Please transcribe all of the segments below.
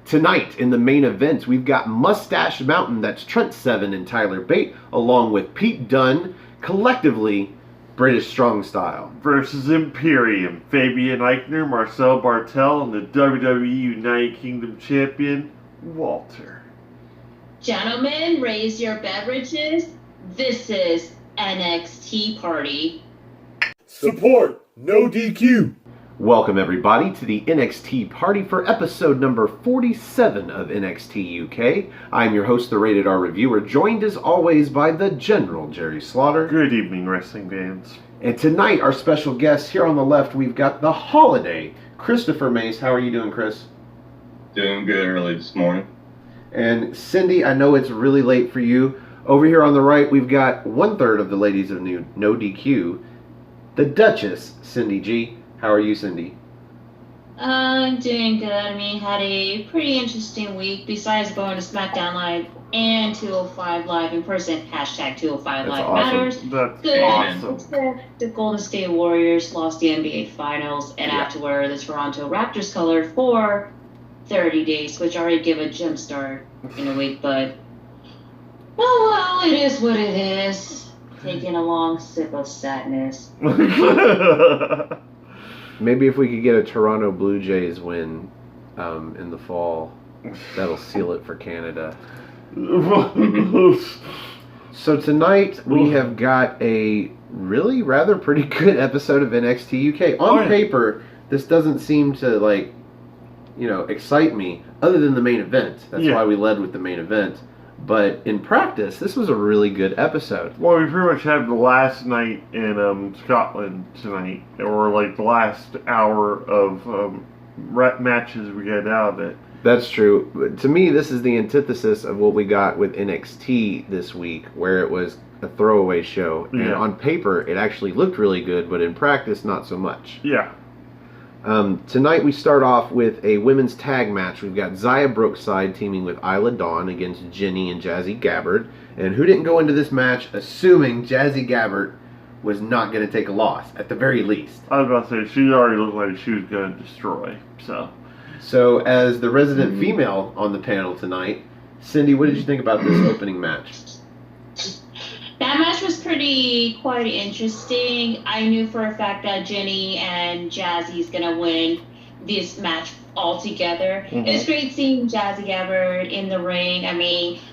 Tonight, in the main event, we've got Mustache Mountain, that's Trent Seven and Tyler Bate, along with Pete Dunne, collectively British Strong Style. Versus Imperium, Fabian Eichner, Marcel Bartel, and the WWE United Kingdom Champion, Walter. Gentlemen, raise your beverages. This is NXT Party. Support, no DQ. Welcome everybody to the NXT Party for episode number 47 of NXT UK. I'm your host, the Rated R Reviewer, joined as always by the General Jerry Slaughter. Good evening, wrestling fans. And tonight, our special guest here on the left, we've got the Holiday, Christopher Mace. How are you doing, Chris? Doing good early this morning. And Cindy, I know it's really late for you. Over here on the right, we've got 1/3 of the ladies of No DQ, the Duchess, Cindy G. How are you, Cindy? I'm doing good. Had a pretty interesting week. Besides going to SmackDown Live and 205 Live in person, hashtag 205 Live matters. That's good. awesome. Except the Golden State Warriors lost the NBA Finals and have to wear the Toronto Raptors color for 30 days, which already give a jump start in a week. But, oh well, it is what it is. Taking a long sip of sadness. Maybe if we could get a Toronto Blue Jays win in the fall, that'll seal it for Canada. So tonight we have got a really rather pretty good episode of NXT UK. On paper, this doesn't seem to excite me other than the main event. That's why we led with the main event. But in practice, this was a really good episode. Well, we pretty much had the last night in Scotland tonight, or like the last hour of matches we had out of it. That's true. But to me, this is the antithesis of what we got with NXT this week, where it was a throwaway show. And on paper, it actually looked really good, but in practice, not so much. Yeah. Tonight we start off with a women's tag match. We've got Xia Brookside teaming with Isla Dawn against Jinny and Jazzy Gabbard. And who didn't go into this match assuming Jazzy Gabbard was not going to take a loss, at the very least? I was about to say, she already looked like she was going to destroy. So as the resident female on the panel tonight, Cindy, what did you think about this opening match? That match was quite interesting. I knew for a fact that Jinny and Jazzy's gonna win this match altogether. It was great seeing Jazzy Gabbard in the ring.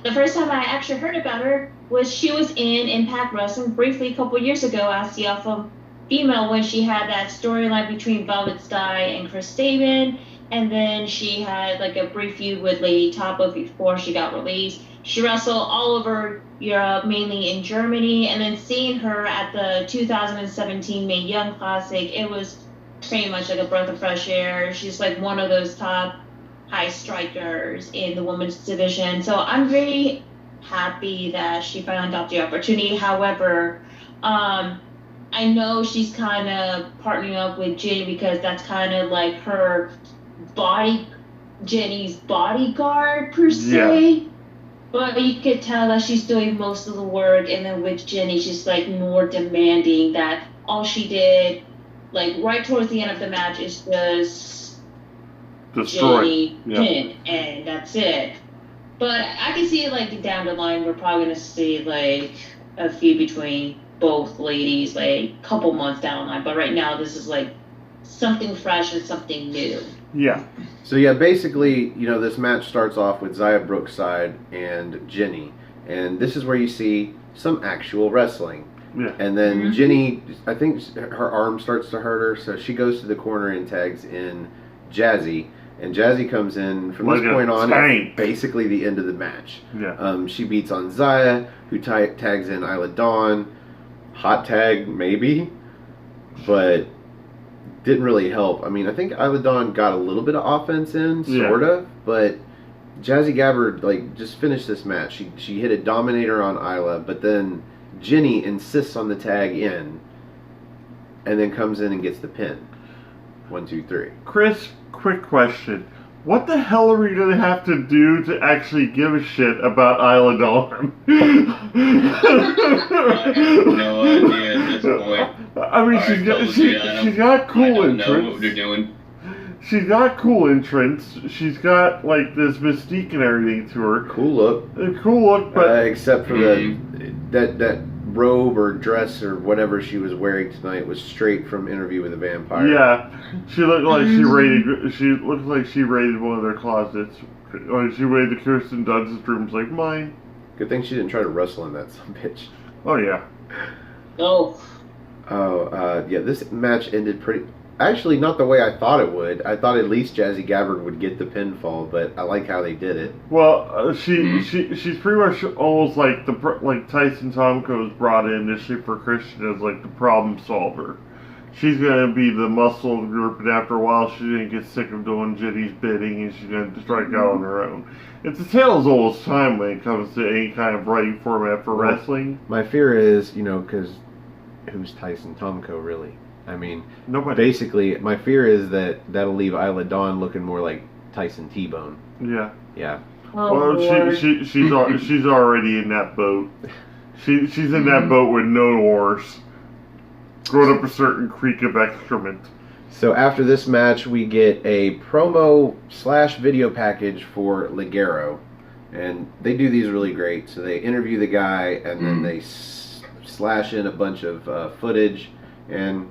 The first time I actually heard about her was she was in Impact Wrestling briefly a couple years ago as the alpha female when she had that storyline between Velvet Sky and Chris Sabin, and then she had like a brief feud with Lady Tapa before she got released. She wrestled all over Europe, mainly in Germany, and then seeing her at the 2017 Mae Young Classic, it was pretty much like a breath of fresh air. She's like one of those top high strikers in the women's division. So I'm very happy that she finally got the opportunity. However, I know she's kind of partnering up with Jinny because that's kind of like her Jinny's bodyguard per se. Yeah. But you could tell that she's doing most of the work, and then with Jinny, she's like more demanding that all she did, like right towards the end of the match, is just destroy. Jinny pin, and that's it. But I can see like down the line, we're probably gonna see like a feud between both ladies, like a couple months down the line. But right now, this is like something fresh and something new. Yeah. So basically, this match starts off with Xia Brookside and Jinny. And this is where you see some actual wrestling. Yeah. And then Jinny, I think her arm starts to hurt her, so she goes to the corner and tags in Jazzy. And Jazzy comes in, from this point on, it's basically the end of the match. Yeah. She beats on Xia, who tags in Isla Dawn. Hot tag, maybe. But didn't really help. I think Isla Dawn got a little bit of offense in, sort of, but Jazzy Gabbard just finished this match. She hit a dominator on Isla, but then Jinny insists on the tag in, and then comes in and gets the pin. 1, 2, 3. Chris, quick question. What the hell are we going to have to do to actually give a shit about Isla Dawn? I have no idea at this point. She's got cool entrance. I don't know what they're doing. she's got cool entrance. She's got like this mystique and everything to her. Cool look. A cool look, but except for that robe or dress or whatever she was wearing tonight was straight from Interview with a Vampire. yeah, she looked like she raided. She looked like she raided one of their closets. Like she raided the Kirsten Dunst's rooms, like mine. Good thing she didn't try to wrestle in that some bitch. Oh yeah. Oh. Yeah, this match ended pretty... Actually, not the way I thought it would. I thought at least Jazzy Gabbard would get the pinfall, but I like how they did it. Well, she's pretty much almost like Tyson Tomko was brought in initially for Christian as like the problem solver. She's gonna be the muscle of the group, and after a while, she's gonna get sick of doing Jenny's bidding, and she's gonna strike out on her own. It's a tale as old as time when it comes to any kind of writing format for wrestling. My fear is, because who's Tyson Tomko really? I mean, Nobody. basically, my fear is that that'll leave Isla Dawn looking more like Tyson T-Bone. Yeah. Yeah. Oh, Well, Lord. she's already in that boat. She's in that boat with no oars, going up a certain creek of excrement. So after this match, we get a promo/video package for Ligero, and they do these really great. So they interview the guy, and then they slash in a bunch of footage, and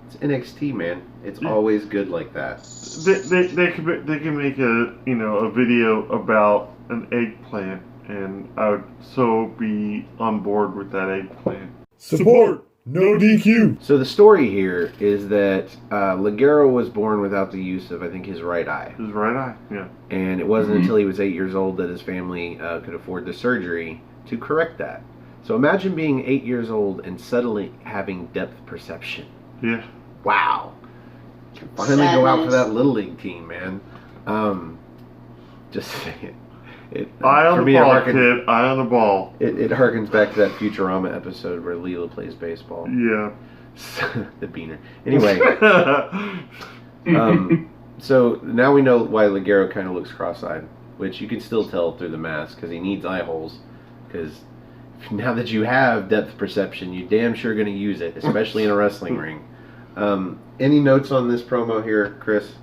it's NXT, man. It's always good like that. They can make a video about an eggplant, and I would so be on board with that eggplant. Support No DQ. So the story here is that Ligero was born without the use of, I think, his right eye. His right eye, yeah. And it wasn't until he was 8 years old that his family could afford the surgery to correct that. So imagine being 8 years old and suddenly having depth perception. Yeah. Wow. Can finally go out for that Little League team, man. Just saying. Eye on for the me, ball, kid. Eye on the ball. It harkens back to that Futurama episode where Leela plays baseball. Yeah. The beaner. Anyway. So now we know why Ligero kind of looks cross-eyed, which you can still tell through the mask because he needs eye holes. Because now that you have depth perception, you damn sure going to use it, especially in a wrestling ring. Any notes on this promo here, Chris?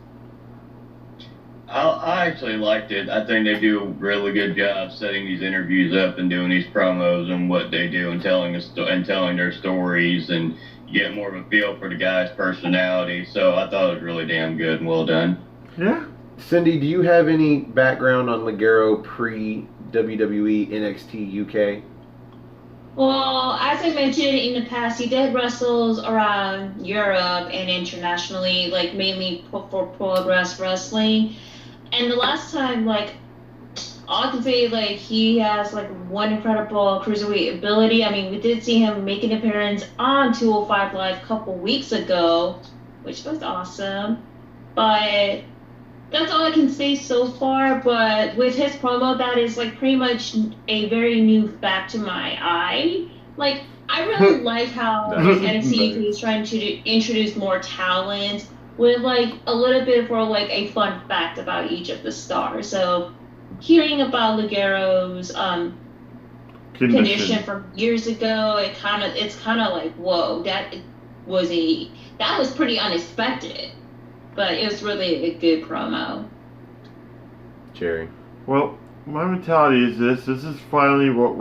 I actually liked it. I think they do a really good job setting these interviews up and doing these promos and what they do and telling their stories, and you get more of a feel for the guy's personality. So I thought it was really damn good and well done. Yeah. Cindy, do you have any background on Ligero pre-WWE NXT UK? Well, as I mentioned in the past, he did wrestles around Europe and internationally, like mainly for Progress Wrestling. And the last time, like, all I can say, like, he has, like, one incredible cruiserweight ability. I mean, we did see him make an appearance on 205 Live a couple weeks ago, which was awesome. But that's all I can say so far. But with his promo, that is, like, pretty much a very new fact to my eye. Like, I really like how NXT UK is trying to introduce more talent with, like, a little bit for, like, a fun fact about each of the stars. So, hearing about Ligero's condition from years ago, it's kind of like, whoa, that was pretty unexpected. But it was really a good promo. Jerry? Well, my mentality is this is finally what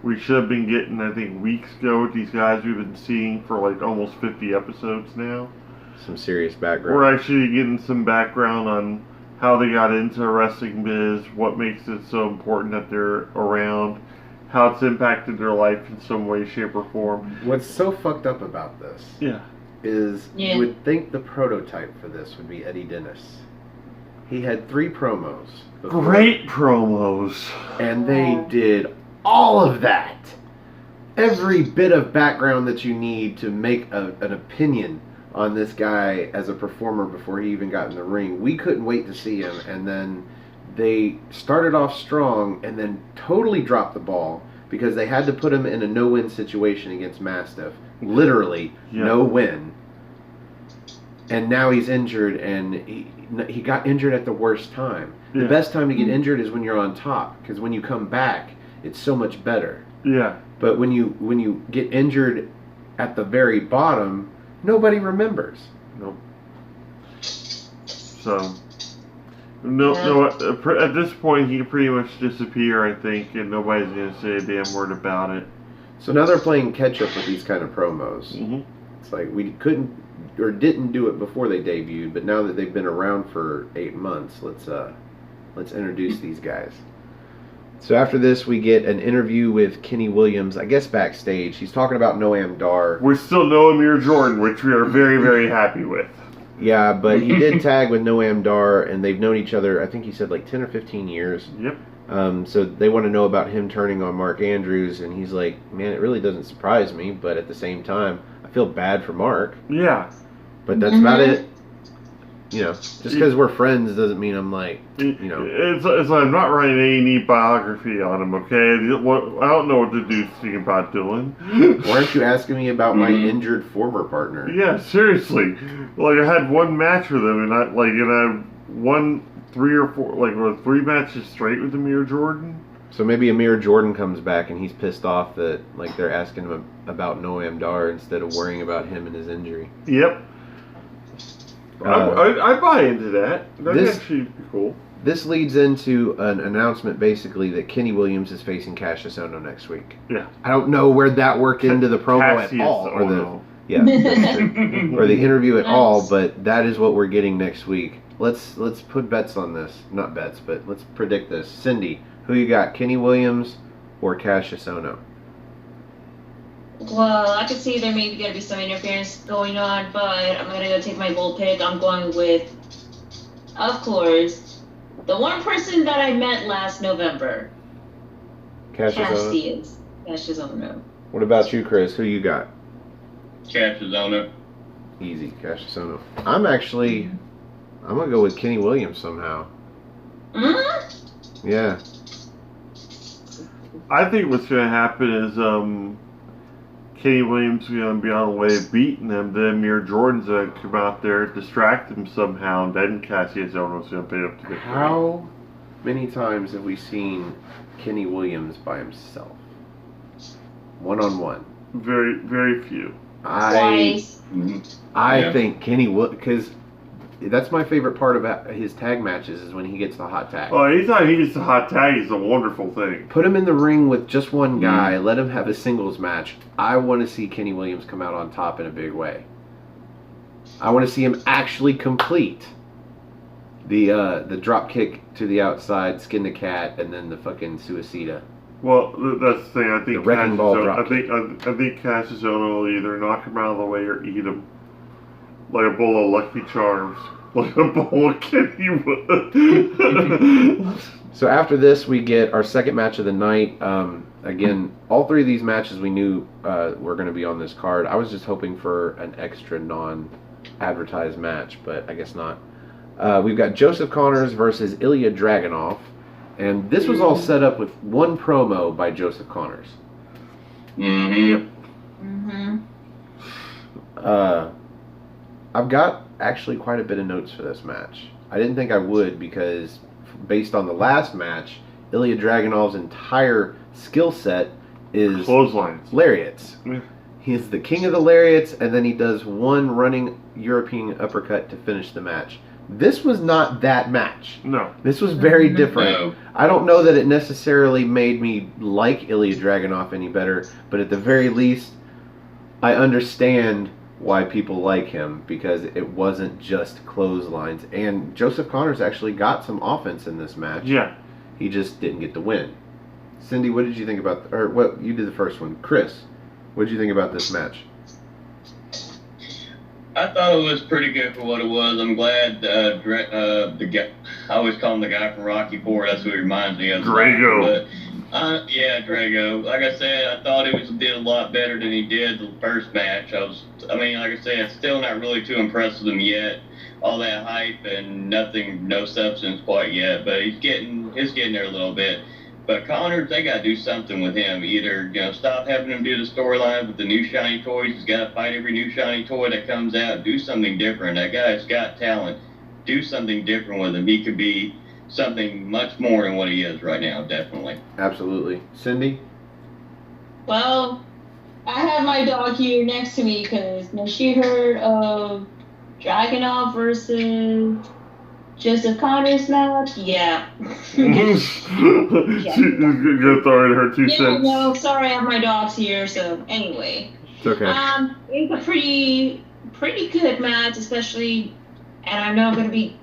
we should have been getting, I think, weeks ago with these guys we've been seeing for like almost 50 episodes now. Some serious background. We're actually getting some background on how they got into wrestling biz, what makes it so important that they're around, how it's impacted their life in some way, shape, or form. What's so fucked up about this is you would think the prototype for this would be Eddie Dennis. He had 3 promos. Before, Great promos. and they did all of that. Every bit of background that you need to make an opinion on this guy as a performer before he even got in the ring. We couldn't wait to see him, and then they started off strong and then totally dropped the ball because they had to put him in a no-win situation against Mastiff. Literally, no win. And now he's injured, and he got injured at the worst time. The best time to get injured is when you're on top, because when you come back, it's so much better. Yeah. But when you get injured at the very bottom, nobody remembers. Nope. So, at this point, he can pretty much disappear, I think, and nobody's going to say a damn word about it. So now they're playing catch-up with these kind of promos. Mm-hmm. It's like we couldn't or didn't do it before they debuted, but now that they've been around for 8 months, let's introduce these guys. So after this, we get an interview with Kenny Williams, I guess backstage. He's talking about Noam Dar. We still know Amir Jordan, which we are very, very happy with. Yeah, but he did tag with Noam Dar, and they've known each other, I think he said like 10 or 15 years. Yep. So they want to know about him turning on Mark Andrews, and he's like, man, it really doesn't surprise me, but at the same time, I feel bad for Mark. Yeah. But that's about it. You know, just because we're friends doesn't mean I'm like, you know. It's I'm not writing A&E biography on him, okay? I don't know what to do think about Dylan. Why aren't you asking me about my injured former partner? Yeah, seriously. Like, I had one match with him, and I won 3 or 4, 3 matches straight with Amir Jordan. So maybe Amir Jordan comes back and he's pissed off that like they're asking him about Noam Dar instead of worrying about him and his injury. Yep. I buy into that. That's actually cool. This leads into an announcement basically that Kenny Williams is facing Cassius Ohno next week. Yeah. I don't know where that worked into the promo at all, or the interview at all, but that is what we're getting next week. Let's put bets on this. Not bets, but let's predict this. Cindy, who you got, Kenny Williams or Cassius Ohno? Well, I could see there may be going to be some interference going on, but I'm going to go take my bold pick. I'm going with, of course, the one person that I met last November. Cassius Ohno. What about you, Chris? Who you got? Cassius Ohno. Easy, Cassius Ohno. I'm going to go with Kenny Williams somehow. Mm-hmm. Yeah. I think what's going to happen is Kenny Williams is going to be on the way of beating him. Then Amir Jordan's going to come out there, distract him somehow, and then Cassius Ohno's going to pay up to the How many times have we seen Kenny Williams by himself? One-on-one. Very, very few. I think Kenny would, because that's my favorite part about his tag matches is when he gets the hot tag. Oh, anytime he gets the hot tag is a wonderful thing. Put him in the ring with just one guy. Let him have a singles match. I want to see Kenny Williams come out on top in a big way. I want to see him actually complete the drop kick to the outside, skin the cat, and then the fucking suicida. Well, that's the thing. I think the wrecking ball drop kick. I think Cassius Ohno will either knock him out of the way or eat him. Like a bowl of Lucky Charms. Like a bowl of Kenny Wood. So after this, we get our second match of the night. Again, all 3 of these matches we knew were going to be on this card. I was just hoping for an extra non-advertised match, but I guess not. We've got Joseph Connors versus Ilya Dragunov. And this was all set up with one promo by Joseph Connors. I've got actually quite a bit of notes for this match. I didn't think I would because based on the last match, Ilya Dragunov's entire skill set is clotheslines. Lariats. He's the king of the lariats, and then he does one running European uppercut to finish the match. This was not that match. No. This was very different. No. I don't know that it necessarily made me like Ilya Dragunov any better, but at the very least, I understand why people like him because it wasn't just clotheslines. And Joseph Connors actually got some offense in this match. Yeah. He just didn't get the win. Cindy, what did you think about, or what, you did the first one. Chris, what did you think about this match? I thought it was pretty good for what it was. I'm glad the guy, I always call him the guy from Rocky IV. That's who he reminds me of. Drago. But, yeah, Drago. Like I said, I thought he did a lot better than he did the first match. Like I said, still not really too impressed with him yet. All that hype and no substance quite yet. But he's getting there a little bit. But Connors, they got to do something with him. Either stop having him do the storyline with the new shiny toys. He's got to fight every new shiny toy that comes out. Do something different. That guy's got talent. Do something different with him. He could be something much more than what he is right now, definitely. Absolutely. Cindy? Well, I have my dog here next to me because she heard of Dragunov versus Joseph Connor's match, yeah. She's gonna throw in her 2 cents. No, sorry, I have my dogs here. So anyway, It's okay. it was a pretty good match, especially, and I know I'm gonna be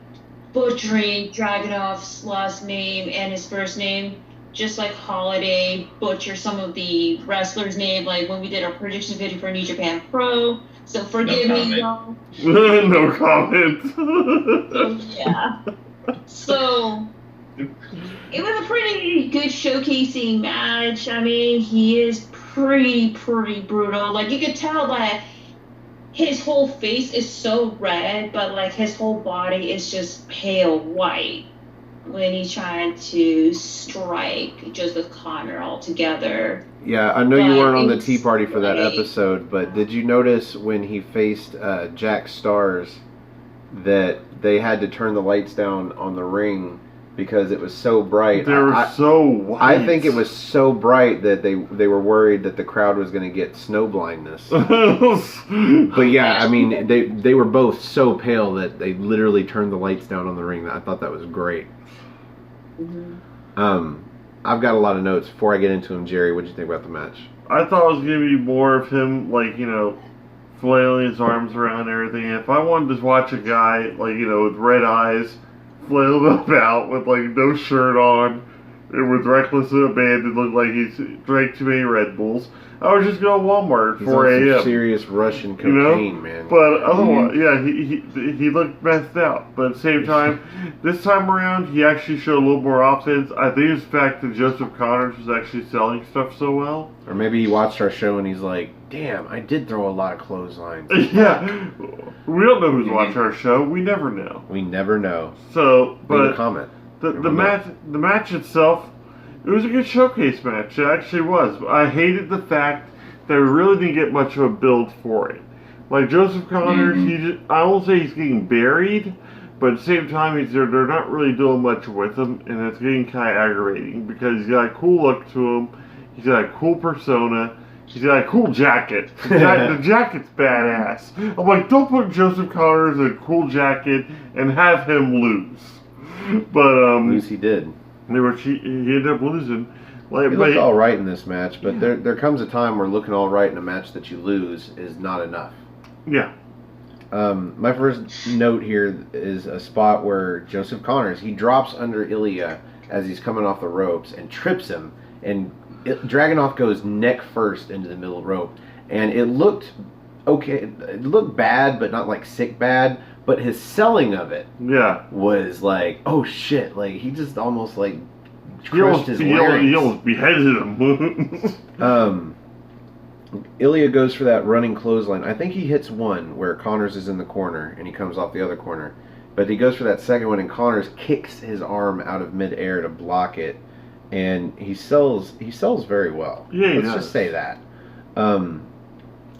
butchering Dragunov's last name and his first name, just like Holiday butcher some of the wrestlers' name, like when we did our prediction video for New Japan Pro. So forgive me, y'all. No comment. Yeah. So it was a pretty good showcasing match. I mean, he is pretty brutal. Like, you could tell that his whole face is so red, but like his whole body is just pale white when he's trying to strike Joseph Connor altogether. Yeah, I know you But weren't on the it's Tea Party for that great. episode, but did you notice when he faced Jack Stars that they had to turn the lights down on the ring because it was so bright? They were so white. I think it was so bright that they were worried that the crowd was going to get snow blindness. But yeah, I mean, they were both so pale that they literally turned the lights down on the ring. I thought that was great. Mm-hmm. I've got a lot of notes. Before I get into them, Jerry, what did you think about the match? I thought it was going to be more of him, like, flailing his arms around and everything. If I wanted to watch a guy, like, with red eyes, flailing about with, like, no shirt on, and with reckless abandon, looked like he drank too many Red Bulls, I was just going to Walmart He's 4 on some a.m. serious Russian cocaine, man. But otherwise, yeah, he looked messed out. But at the same time, this time around, he actually showed a little more offense. I think it's the fact that Joseph Connors was actually selling stuff so well. Or maybe he watched our show and he's like, damn, I did throw a lot of clotheslines. Yeah. We don't know who's watching our show. We never know. We never know. So, Leave a but comment. the match itself, it was a good showcase match. It actually was. I hated the fact that we really didn't get much of a build for it. Like Joseph Connors, I won't say he's getting buried, but at the same time, they're not really doing much with him, and it's getting kind of aggravating because he's got a cool look to him. He's got a cool persona. He's got a cool jacket. The jacket's badass. I'm like, don't put Joseph Connors in a cool jacket and have him lose. But Lose he did. he ended up losing. Like, He looked all right in this match, but there comes a time where looking all right in a match that you lose is not enough. Yeah. My first note here is a spot where Joseph Connors, he drops under Ilya as he's coming off the ropes and trips him, and Dragunov goes neck first into the middle rope, and it looked okay. It looked bad, but not like sick bad. But his selling of it, was like, oh shit! Like he just almost like crushed his larynx. He almost beheaded him. Ilya goes for that running clothesline. I think he hits one where Connors is in the corner and he comes off the other corner. But he goes for that second one and Connors kicks his arm out of midair to block it. And he sells very well. Yeah, Let's just say that.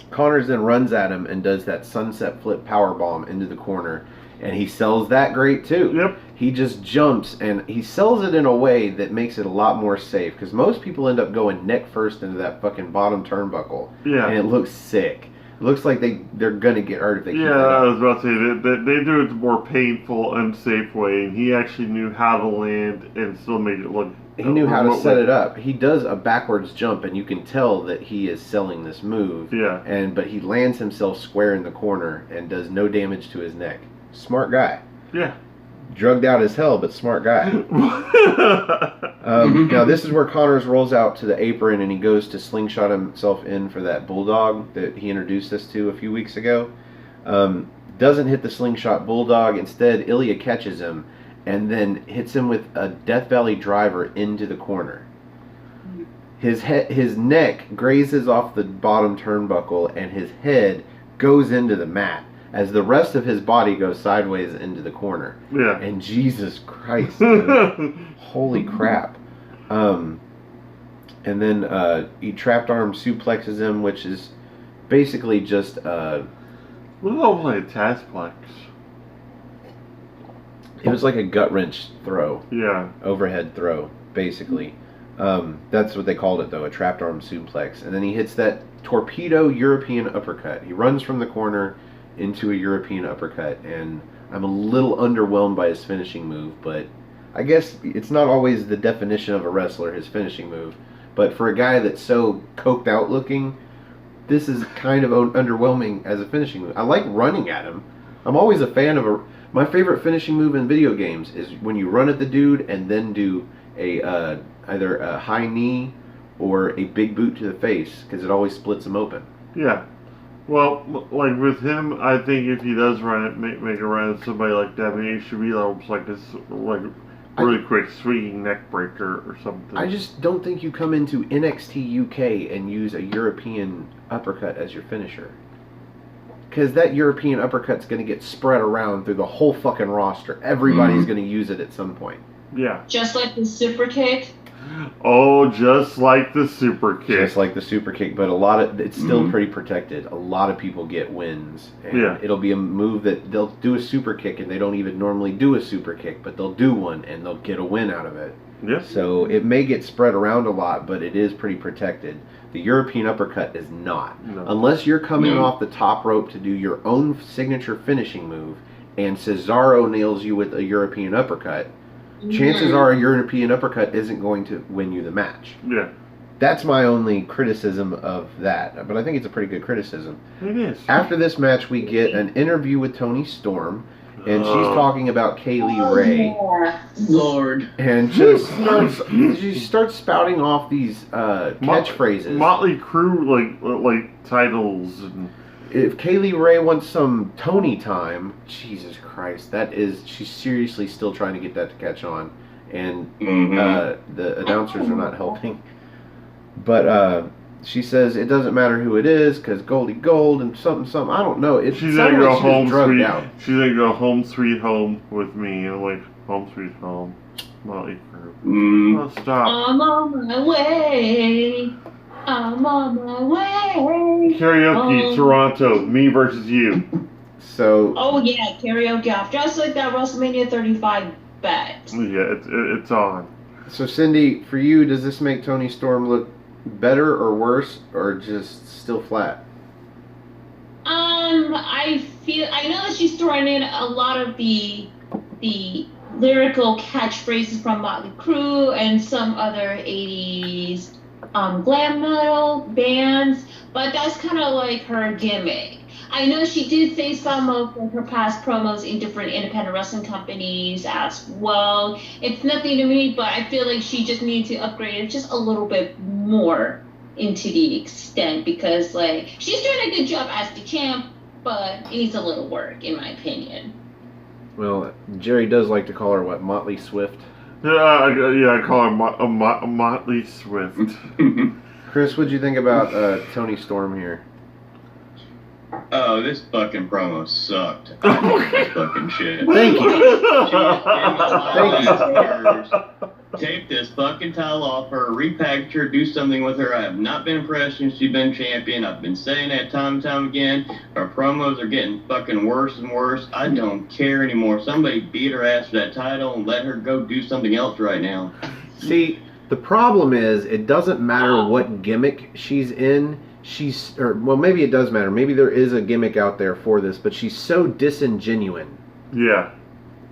Connors then runs at him and does that sunset flip powerbomb into the corner. And he sells that great too. Yep. He just jumps and he sells it in a way that makes it a lot more safe. Because most people end up going neck first into that fucking bottom turnbuckle. Yeah. And it looks sick. It looks like they're going to get hurt if they keep that I up. was about to say they do it the more painful, unsafe way. And he actually knew how to land and still make it look. He knew how to set it up. He does a backwards jump, and you can tell that he is selling this move. Yeah. But he lands himself square in the corner and does no damage to his neck. Smart guy. Yeah. Drugged out as hell, but smart guy. Now this is where Connors rolls out to the apron and he goes to slingshot himself in for that bulldog that he introduced us to a few weeks ago. Doesn't hit the slingshot bulldog. Instead, Ilya catches him and then hits him with a Death Valley driver into the corner. His neck grazes off the bottom turnbuckle and his head goes into the mat as the rest of his body goes sideways into the corner. Yeah. And Jesus Christ, dude. Holy crap. And then he trapped arm suplexes him, which is basically just What was almost like a Tazplex? It was like a gut wrench throw. Yeah. Overhead throw, basically. That's what they called it, though, a trapped arm suplex. And then he hits that torpedo European uppercut. He runs from the corner into a European uppercut, and I'm a little underwhelmed by his finishing move, but I guess it's not always the definition of a wrestler, his finishing move. But for a guy that's so coked out looking, this is kind of underwhelming as a finishing move. I like running at him. I'm always a fan of my favorite finishing move in video games is when you run at the dude and then do a either a high knee or a big boot to the face, because it always splits him open. Yeah. Well, like with him, I think if he does run it, make a run at somebody like that, maybe it should be almost like this, like really quick swinging neck breaker or something. I just don't think you come into NXT UK and use a European uppercut as your finisher. Because that European uppercut's going to get spread around through the whole fucking roster. Everybody's going to use it at some point. Yeah. Just like the super kick. Oh, just like the super kick. Just like the super kick, but it's still pretty protected. A lot of people get wins. And it'll be a move that they'll do a super kick and they don't even normally do a super kick, but they'll do one and they'll get a win out of it. Yeah. So it may get spread around a lot, but it is pretty protected. The European uppercut is not. No. Unless you're coming off the top rope to do your own signature finishing move and Cesaro nails you with a European uppercut, chances are a European uppercut isn't going to win you the match. Yeah. That's my only criticism of that, but I think it's a pretty good criticism. It is. After this match, we get an interview with Toni Storm, and she's talking about Kaylee Ray. Lord. And she starts spouting off these catchphrases. Motley Crue, like titles. And if Kaylee Ray wants some Tony time, Jesus Christ, she's seriously still trying to get that to catch on. And the announcers are not helping. But she says it doesn't matter who it is because Goldie Gold and something. I don't know. She's gonna go home sweet. She's gonna go home sweet home with me, and I'm like, home sweet home. Motley Crue. Oh, stop. I'm on my way. I'm on my way. Karaoke, Toronto, me versus you. So. Oh yeah, karaoke off, just like that WrestleMania 35 bet. Yeah, it's on. So Cindy, for you, does this make Toni Storm look better or worse, or just still flat? I know that she's throwing in a lot of the lyrical catchphrases from Motley Crue and some other 80s glam metal bands, but that's kind of like her gimmick. I know she did say some of her past promos in different independent wrestling companies as well. It's nothing to me, but I feel like she just needs to upgrade it just a little bit more into the extent, because like she's doing a good job as the champ, but it needs a little work in my opinion. Well, Jerry does like to call her what, Motley Swift? Yeah, I call her Motley Swift. Chris, what'd you think about Toni Storm here? Oh, this fucking promo sucked. I hate this fucking shit. Thank you. Thank you. Take this fucking title off her, repackage her, do something with her. I have not been impressed since she's been champion. I've been saying that time and time again. Her promos are getting fucking worse and worse. I don't care anymore. Somebody beat her ass for that title and let her go do something else right now. See, the problem is it doesn't matter what gimmick she's in. Maybe it does matter. Maybe there is a gimmick out there for this, but she's so disingenuous. Yeah.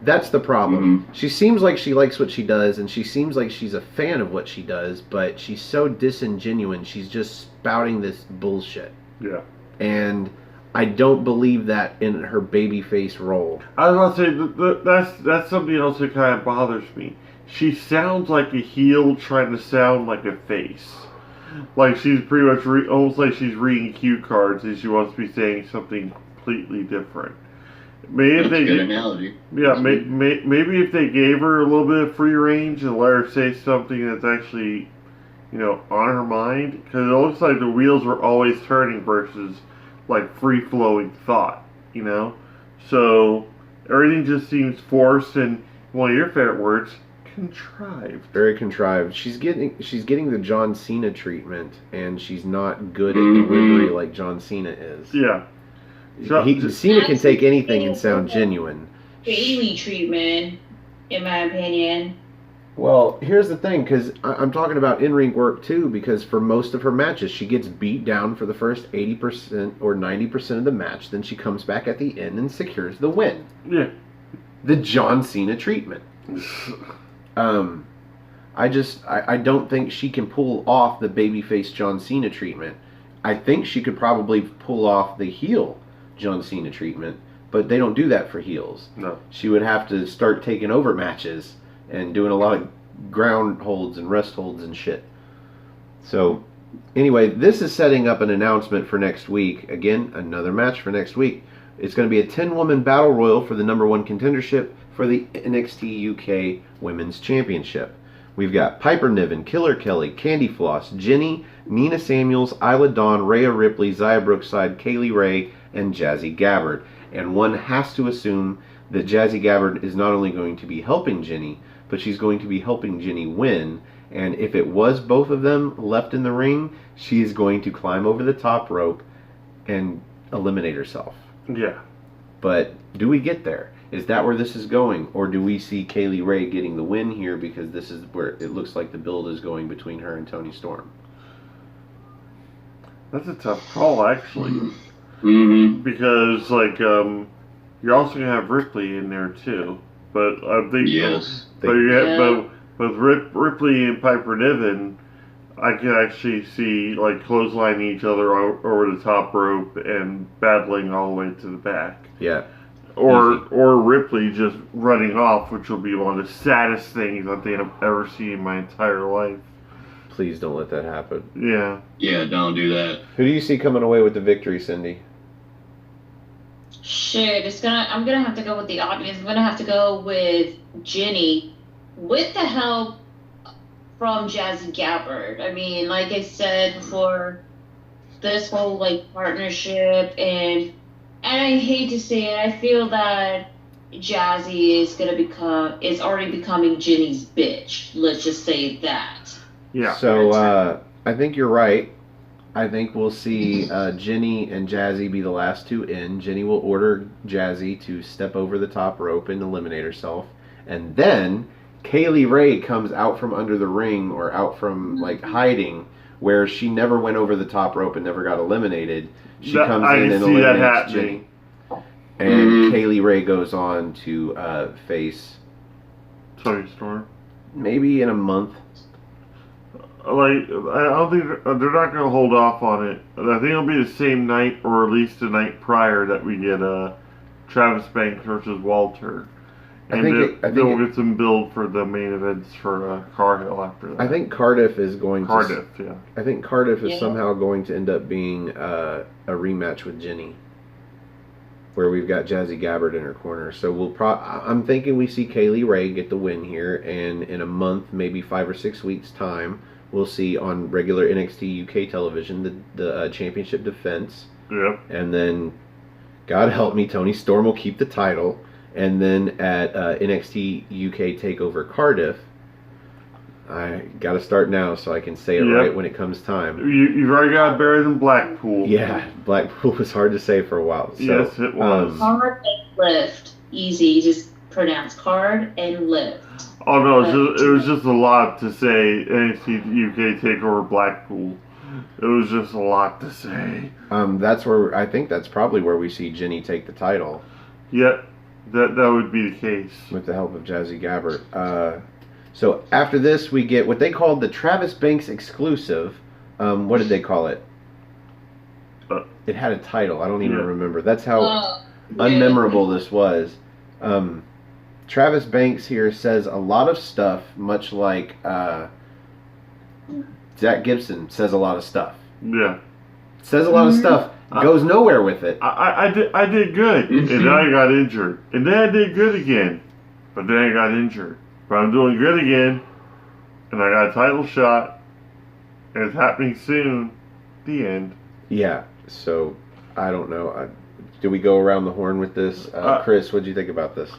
That's the problem. She seems like she likes what she does, and she seems like she's a fan of what she does, but she's so disingenuous. She's just spouting this bullshit. Yeah. And I don't believe that in her babyface role. I was about to say, that's something else that kind of bothers me. She sounds like a heel trying to sound like a face. Like she's pretty much almost like she's reading cue cards and she wants to be saying something completely different. Maybe That's a good analogy. Yeah, maybe if they gave her a little bit of free range and let her say something that's actually, on her mind, because it looks like the wheels were always turning versus like free flowing thought, So everything just seems forced and one of your favorite words, contrived. Very contrived. She's getting the John Cena treatment, and she's not good at delivery like John Cena is. Yeah. Cena can take anything and sound genuine. Bailey treatment, in my opinion. Well, here's the thing, because I'm talking about in-ring work too, because for most of her matches, she gets beat down for the first 80% or 90% of the match, then she comes back at the end and secures the win. Yeah. The John Cena treatment. I don't think she can pull off the babyface John Cena treatment. I think she could probably pull off the heel John Cena treatment, but they don't do that for heels. No. She would have to start taking over matches and doing a lot of ground holds and rest holds and shit. So, anyway, this is setting up an announcement for next week. Again, another match for next week. It's going to be a 10-woman battle royal for the #1 contendership for the NXT UK Women's Championship. We've got Piper Niven, Killer Kelly, Candy Floss, Jenny, Nina Samuels, Isla Dawn, Rhea Ripley, Xia Brookside, Kaylee Ray, and Jazzy Gabbard. And one has to assume that Jazzy Gabbard is not only going to be helping Jenny, but she's going to be helping Jenny win. And if it was both of them left in the ring, she is going to climb over the top rope and eliminate herself. Yeah. But do we get there? Is that where this is going? Or do we see Kaylee Ray getting the win here because this is where it looks like the build is going between her and Toni Storm? That's a tough call, actually. Mm-hmm. Because, like, you're also going to have Ripley in there, too. But I think... Yes. But Ripley and Piper Niven, I can actually see, like, clotheslining each other over the top rope and battling all the way to the back. Yeah. Or Ripley just running off, which will be one of the saddest things I think I've ever seen in my entire life. Please don't let that happen. Yeah. Yeah, don't do that. Who do you see coming away with the victory, Cindy? Shit, I'm gonna have to go with the obvious. I'm gonna have to go with Jenny, with the help from Jazzy Gabbard. I mean, like I said before, this whole like partnership and I hate to say it, I feel that Jazzy is already becoming Jenny's bitch. Let's just say that. Yeah. So I think you're right. I think we'll see Jenny and Jazzy be the last two in. Jenny will order Jazzy to step over the top rope and eliminate herself. And then Kaylee Ray comes out from under the ring or out from like hiding where she never went over the top rope and never got eliminated. She comes in and eliminates Jenny. And Kaylee Ray goes on to face Toni Storm. Maybe in a month. Like, I don't think they're not going to hold off on it. I think it'll be the same night, or at least the night prior, that we get Travis Banks versus Walter. And then we'll get some build for the main events for Cardiff after that. I think Cardiff is going to... yeah. I think Cardiff is somehow going to end up being a rematch with Jenny, where we've got Jazzy Gabbard in her corner. So I'm thinking we see Kaylee Ray get the win here, and in a month, maybe 5 or 6 weeks' time, we'll see on regular NXT UK television the championship defense. Yep. And then, God help me, Toni Storm will keep the title. And then at NXT UK TakeOver Cardiff, I got to start now so I can say it right when it comes time. You've already got buried in Blackpool. Yeah, Blackpool was hard to say for a while. So, yes, it was. Card and lift. Easy. Just pronounce card and lift. Oh no, it was just a lot to say. NXT UK TakeOver Blackpool. It was just a lot to say. That's where I think that's probably where we see Jenny take the title. Yeah, that would be the case with the help of Jazzy Gabbard. So after this, we get what they called the Travis Banks exclusive. What did they call it? It had a title. I don't even remember. That's how unmemorable this was. Travis Banks here says a lot of stuff, much like Zach Gibson says a lot of stuff. Yeah. Says a lot of stuff. Goes nowhere with it. I did good, and then I got injured. And then I did good again, but then I got injured. But I'm doing good again, and I got a title shot, and it's happening soon. The end. Yeah, so I don't know. Do we go around the horn with this? Chris, what do you think about this?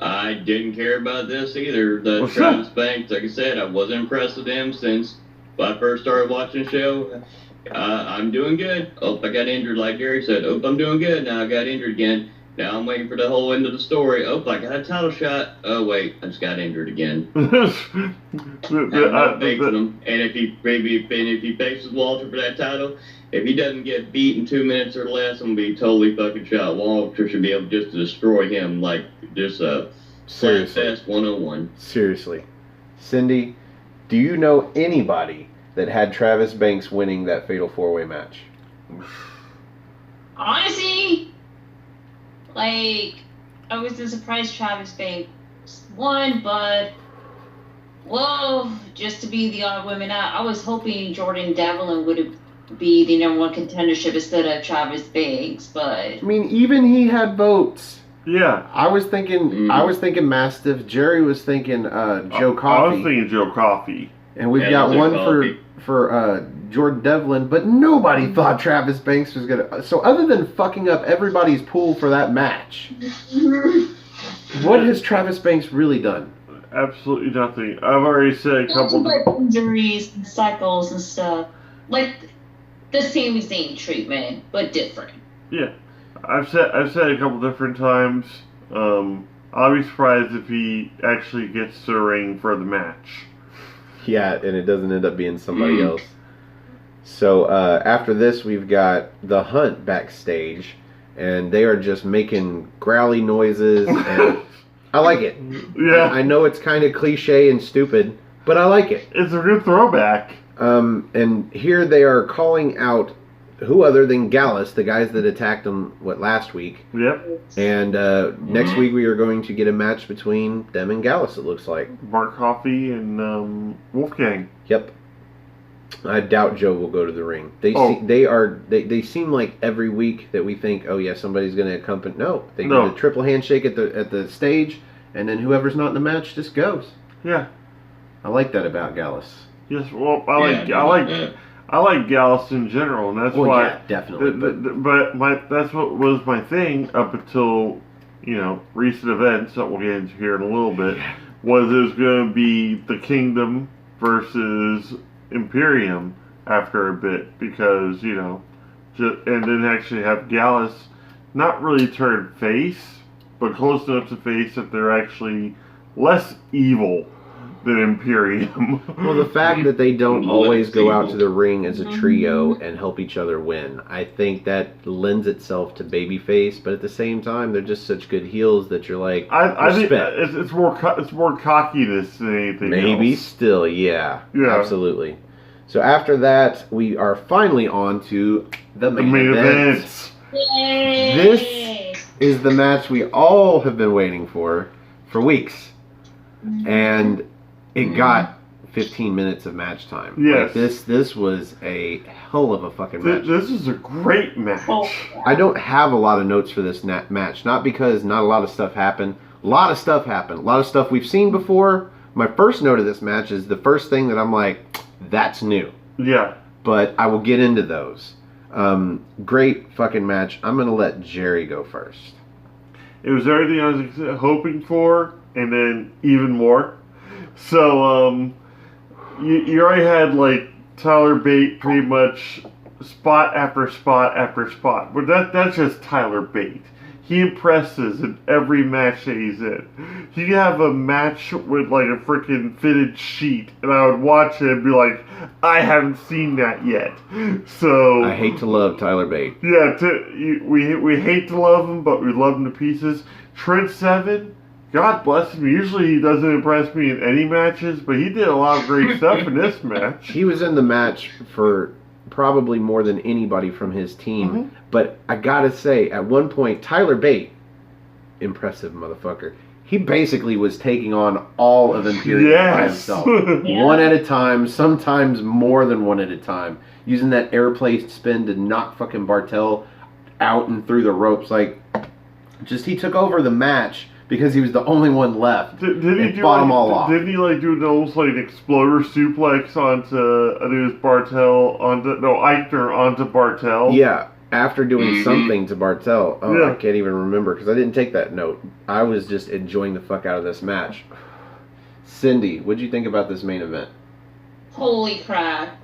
I didn't care about this either. Travis Banks, like I said, I wasn't impressed with him since I first started watching the show. I'm doing good. Oh, I got injured, like Jerry said. Oh, I'm doing good. Now I got injured again. Now I'm waiting for the whole end of the story. Oh, I got a title shot. Oh wait, I just got injured again. I'm not facing him. And if he faces Walter for that title, if he doesn't get beat in 2 minutes or less, I'm gonna be totally fucking shot. Walter should be able just to destroy him like just a Slapfest 101. Seriously, Cindy, do you know anybody that had Travis Banks winning that Fatal 4-Way match? Honestly, like, I was surprised Travis Banks won, but, well, just to be the odd woman out, I was hoping Jordan Devlin would be the #1 contendership instead of Travis Banks, but... I mean, even he had votes. Yeah. I was thinking Mastiff. Jerry was thinking Joe Coffey. I was thinking Joe Coffey. And we've got one for Jordan Devlin, but nobody thought Travis Banks was going to... So other than fucking up everybody's pool for that match, what has Travis Banks really done? Absolutely nothing. I've already said a couple... Like injuries and cycles and stuff. Like, the same treatment, but different. Yeah. I've said a couple different times, I'll be surprised if he actually gets to the ring for the match. Yeah, and it doesn't end up being somebody else. So after this, we've got the Hunt backstage, and they are just making growly noises, and I like it. Yeah. I know it's kind of cliche and stupid, but I like it. It's a good throwback. And here they are calling out who other than Gallus, the guys that attacked him, last week. Yep. And next week we are going to get a match between them and Gallus, it looks like. Mark Coffey and Wolfgang. Yep. I doubt Joe will go to the ring. They seem like every week that we think, oh yeah, somebody's going to accompany. No, they do the triple handshake at the stage, and then whoever's not in the match just goes. Yeah. I like that about Gallus. Yes, well, I like Gallus in general, and that's why. Yeah, definitely. That's what was my thing up until, recent events that we'll get into here in a little bit. Was it was going to be the Kingdom versus Imperium after a bit, because and then actually have Gallus not really turn face, but close enough to face that they're actually less evil than Imperium. Well, the fact that they don't always go out to the ring as a trio and help each other win, I think that lends itself to babyface, but at the same time, they're just such good heels that you're like, I think it's more cockiness than anything Maybe else. Still, yeah, absolutely. So after that, we are finally on to the main event. Yay! This is the match we all have been waiting for weeks. And it got 15 minutes of match time. Yes. Like this was a hell of a fucking match. This is a great match. I don't have a lot of notes for this match. Not because not a lot of stuff happened. A lot of stuff happened. A lot of stuff we've seen before. My first note of this match is the first thing that I'm like, that's new. Yeah. But I will get into those. Great fucking match. I'm going to let Jerry go first. It was everything I was hoping for, and then even more. So, you already had, Tyler Bate pretty much spot after spot after spot. But that's just Tyler Bate. He impresses in every match that he's in. He could have a match with, a freaking fitted sheet, and I would watch it and be like, I haven't seen that yet. So... I hate to love Tyler Bate. Yeah, we hate to love him, but we love him to pieces. Trent Seven... God bless him. Usually he doesn't impress me in any matches, but he did a lot of great stuff in this match. He was in the match for probably more than anybody from his team. Mm-hmm. But I gotta say, at one point, Tyler Bate, impressive motherfucker, he basically was taking on all of Imperium by himself. Yeah. One at a time, sometimes more than one at a time. Using that airplane spin to knock fucking Bartel out and through the ropes. He took over the match because he was the only one left. Did he fought them all off. Didn't he do those exploder suplex onto I think it was Bartel Eichner onto Bartel? Yeah, after doing something to Bartel. Oh, yeah. I can't even remember because I didn't take that note. I was just enjoying the fuck out of this match. Cindy, what'd you think about this main event? Holy crap!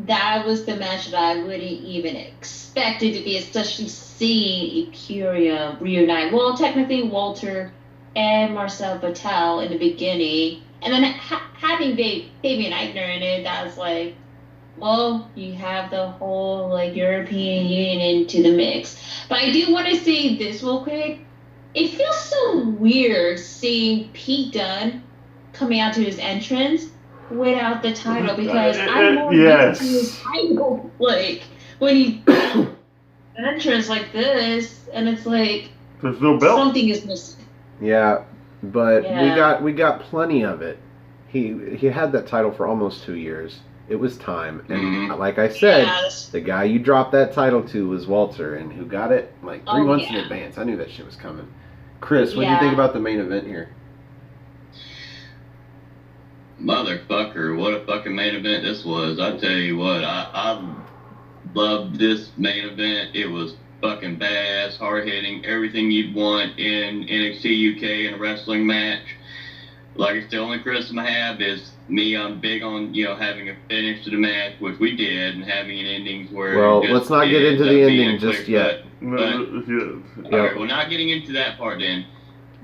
that was the match that I wouldn't even expect it to be, especially seeing Imperium reunite. Well, technically Walter and Marcel Patel in the beginning, and then having Fabian Eichner in it, that was like, well, you have the whole like European Union into the mix. But I do want to say this real quick. It feels so weird seeing Pete Dunne coming out to his entrance without the title, because I'm more used to his title. Like when he entrance like this, and it's like there's no belt. Something is missing. Yeah, but we got plenty of it. He had that title for almost 2 years. It was time, and like I said, the guy you dropped that title to was Walter, and who got it like 3 months in advance. I knew that shit was coming. Chris, what do you think about the main event here? Motherfucker, what a fucking main event this was. I tell you what, I loved this main event. It was fucking badass, hard-hitting, everything you'd want in NXT UK in a wrestling match. Like, it's the only criticism I have is me. I'm big on, having a finish to the match, which we did, and having an ending where... Well, let's not get into the ending just yet. Alright, well, not getting into that part then.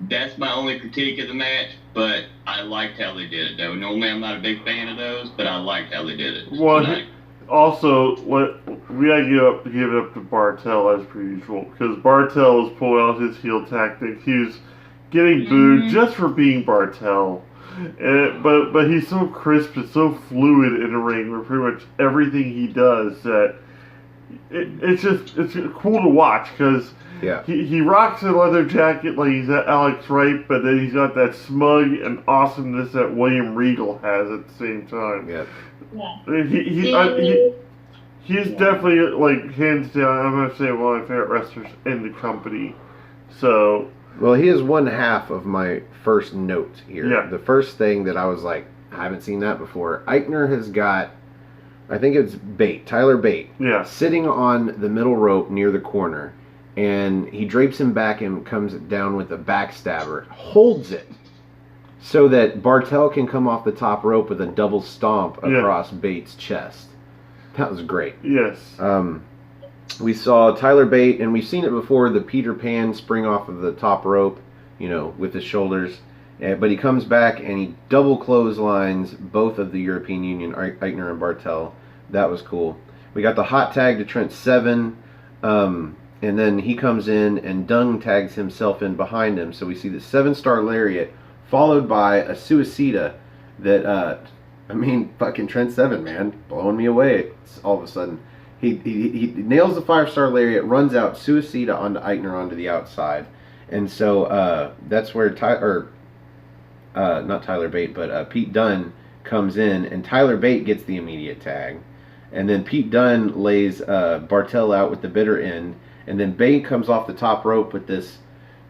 That's my only critique of the match, but I liked how they did it, though. Normally, I'm not a big fan of those, but I liked how they did it. Well, also, we gotta give it up to Bartel as per usual, because Bartel was pulling out his heel tactic. He was getting booed just for being Bartel, but he's so crisp and so fluid in the ring with pretty much everything he does that it's cool to watch, because he rocks a leather jacket like he's Alex Wright, but then he's got that smug and awesomeness that William Regal has at the same time. He's definitely, like, hands down, I'm going to say, one of my favorite wrestlers in the company. So... Well, he is one half of my first note here. Yeah. The first thing that I was like, I haven't seen that before. Eichner has got, I think it's Tyler Bate, sitting on the middle rope near the corner. And he drapes him back and comes down with a backstabber. Holds it so that Bartel can come off the top rope with a double stomp across Bate's chest. That was great. Yes. We saw Tyler Bate, and we've seen it before, the Peter Pan spring off of the top rope, with his shoulders. But he comes back and he double clotheslines both of the European Union, Eichner and Bartel. That was cool. We got the hot tag to Trent Seven, and then he comes in and Dunn tags himself in behind him. So we see the 7-star lariat followed by a suicida that, fucking Trent Seven, man, blowing me away all of a sudden. He nails the 5-star lariat, runs out, suicida onto Eichner onto the outside. And so that's where not Tyler Bate, but Pete Dunne comes in, and Tyler Bate gets the immediate tag. And then Pete Dunne lays Bartel out with the bitter end, and then Bate comes off the top rope with this